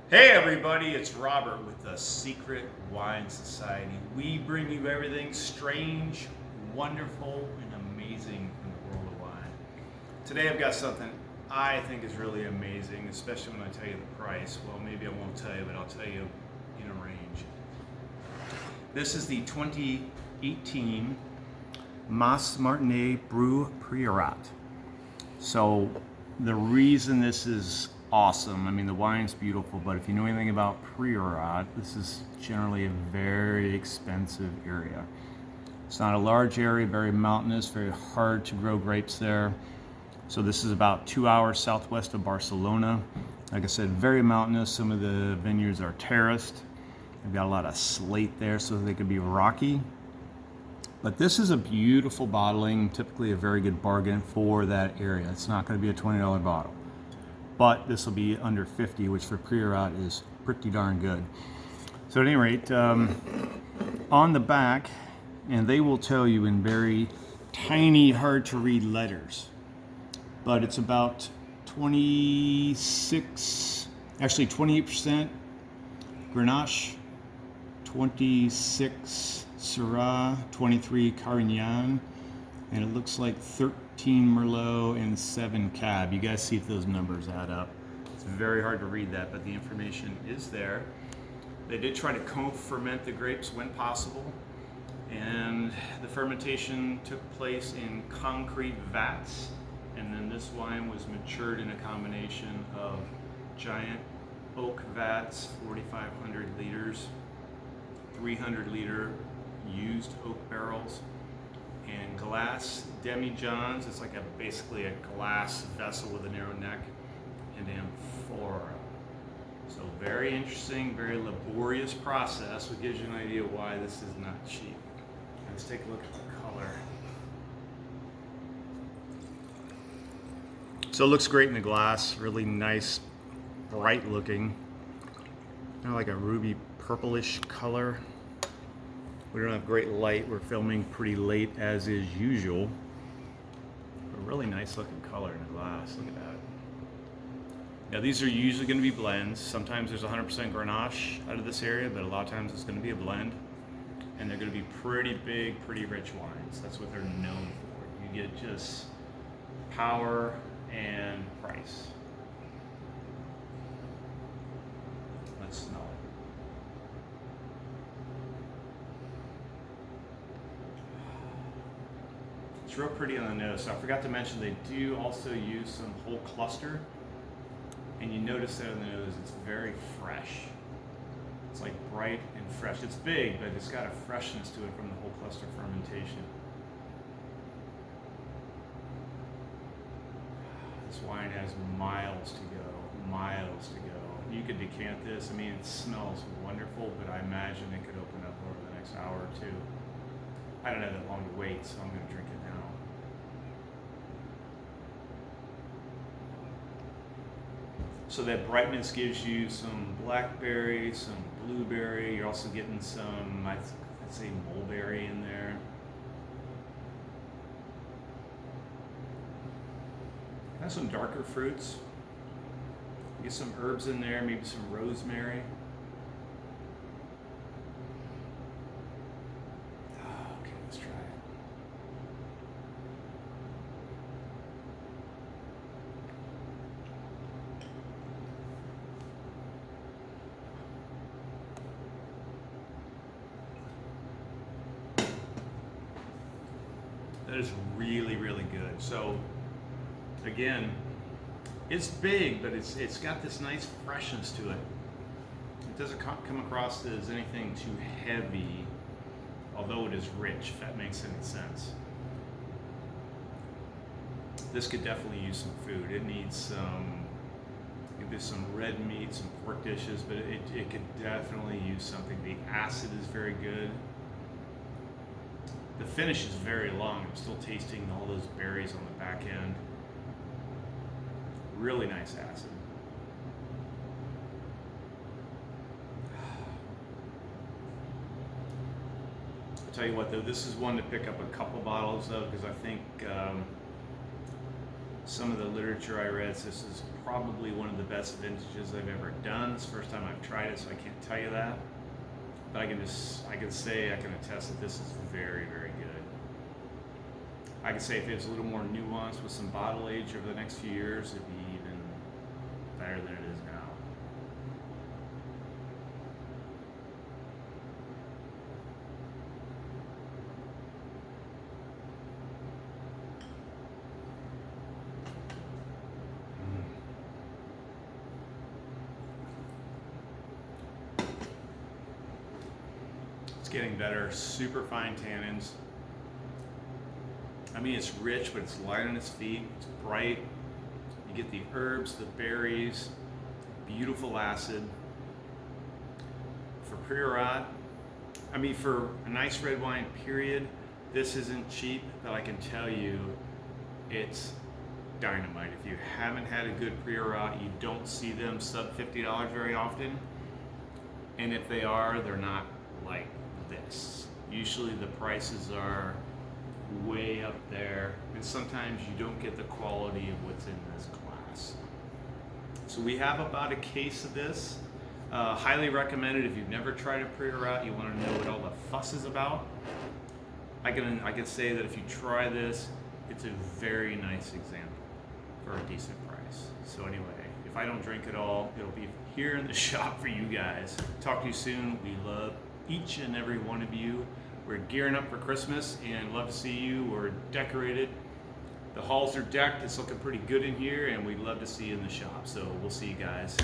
Hey everybody, it's Robert with the Secret Wine Society. We bring you everything strange, wonderful, and amazing from the world of wine. Today I've got something I think is really amazing, especially when I tell you the price. Well, maybe I won't tell you, but I'll tell you in a range. This is the 2018 Martinet Priorat. So the reason this is awesome, I mean the wine's beautiful, but if you know anything about Priorat, this is generally a very expensive area. It's not a large area, very mountainous, very hard to grow grapes there. So this is about 2 hours southwest of Barcelona. Like I said, very mountainous. Some of the vineyards are terraced. They've got a lot of slate there so they could be rocky. But this is a beautiful bottling, typically a very good bargain for that area. It's not going to be a $20 bottle. But this will be under 50, which for Priorat is pretty darn good. So at any rate, on the back, and they will tell you in very tiny, hard to read letters, but it's about 28% Grenache, 26 Syrah, 23 Carignan, and it looks like 13 Merlot and 7 Cab. You guys see if those numbers add up. It's very hard to read that, but the information is there. They did try to co-ferment the grapes when possible, and the fermentation took place in concrete vats, and then this wine was matured in a combination of giant oak vats, 4,500 liters, 300-liter used oak barrels, and glass demijohns. It's like basically a glass vessel with a narrow neck, and amphora. So very interesting, very laborious process, which gives you an idea why this is not cheap. Let's take a look at the color. So it looks great in the glass, really nice, bright looking. Kind of like a ruby purplish color. We don't have great light. We're filming pretty late as is usual. A really nice looking color in the glass. Look at that. Now these are usually going to be blends. Sometimes there's 100% Grenache out of this area, but a lot of times it's going to be a blend. And they're going to be pretty big, pretty rich wines. That's what they're known for. You get just power and price. Let's smell it. It's real pretty on the nose. So I forgot to mention they do also use some whole cluster, and you notice that on the nose it's very fresh. It's like bright and fresh. It's big, but it's got a freshness to it from the whole cluster fermentation. This wine has miles to go, miles to go. You could decant this. I mean, it smells wonderful, but I imagine it could open up over the next hour or two. I don't have that long to wait, so I'm going to drink it now. So that brightness gives you some blackberry, some blueberry. You're also getting some, I'd say, mulberry in there. Have some darker fruits. Get some herbs in there, maybe some rosemary. Okay, let's try it. That is really, really good. So, again, it's big, but it's got this nice freshness to it. It doesn't come across as anything too heavy, although it is rich, if that makes any sense. This could definitely use some food. It needs maybe some red meat, some pork dishes, but it could definitely use something. The acid is very good. The finish is very long. I'm still tasting all those berries on the back end. Really nice acid. I'll tell you what though, this is one to pick up a couple bottles of, because I think some of the literature I read, this is probably one of the best vintages I've ever done. It's the first time I've tried it, so I can't tell you that. But I can attest that this is very, very good. I can say if it was a little more nuanced with some bottle age over the next few years, it'd be even better than it is now. It's getting better. Super fine tannins. I mean, it's rich, but it's light on its feet. It's bright. You get the herbs, the berries, beautiful acid. For Priorat, I mean, for a nice red wine, period, this isn't cheap, but I can tell you it's dynamite. If you haven't had a good Priorat, you don't see them sub $50 very often. And if they are, they're not like this. Usually the prices are way up there, and sometimes you don't get the quality of what's in this glass. So we have about a case of this. Highly recommended if you've never tried a Priorat, you want to know what all the fuss is about. I can say that if you try this, it's a very nice example for a decent price. So anyway, if I don't drink it all, it'll be here in the shop for you guys. Talk to you soon. We love each and every one of you. We're gearing up for Christmas and love to see you. We're decorated. The halls are decked. It's looking pretty good in here, and we'd love to see you in the shop. So we'll see you guys.